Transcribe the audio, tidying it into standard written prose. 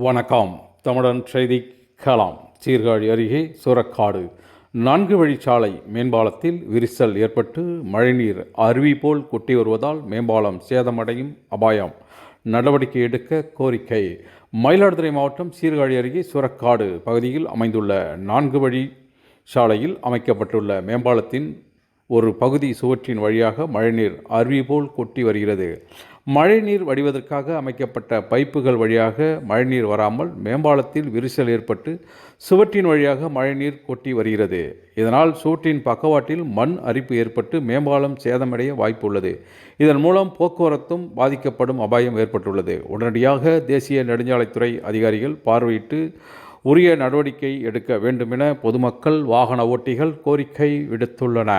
வணக்கம். தமிழன் செய்தி களம். சீர்காழி அருகே சுரக்காடு 4 வழிச்சாலை மேம்பாலத்தில் விரிசல் ஏற்பட்டு மழைநீர் அருவி போல் கொட்டி வருவதால் மேம்பாலம் சேதமடையும் அபாயம். நடவடிக்கை எடுக்க கோரிக்கை. மயிலாடுதுறை மாவட்டம் சீர்காழி அருகே சுரக்காடு பகுதியில் அமைந்துள்ள 4 வழிச்சாலையில் அமைக்கப்பட்டுள்ள மேம்பாலத்தின் ஒரு பகுதி சுவற்றின் வழியாக மழைநீர் அருவி போல் கொட்டி வருகிறது. மழைநீர் வடிவதற்காக அமைக்கப்பட்ட பைப்புகள் வழியாக மழைநீர் வராமல் மேம்பாலத்தில் விரிசல் ஏற்பட்டு சுவற்றின் வழியாக மழைநீர் கொட்டி வருகிறது. இதனால் சுவற்றின் பக்கவாட்டில் மண் அரிப்பு ஏற்பட்டு மேம்பாலம் சேதமடைய வாய்ப்புள்ளது. இதன் மூலம் போக்குவரத்தும் பாதிக்கப்படும் அபாயம் ஏற்பட்டுள்ளது. உடனடியாக தேசிய நெடுஞ்சாலைத்துறை அதிகாரிகள் பார்வையிட்டு உரிய நடவடிக்கை எடுக்க வேண்டுமென பொதுமக்கள், வாகன ஓட்டிகள் கோரிக்கை விடுத்துள்ளன.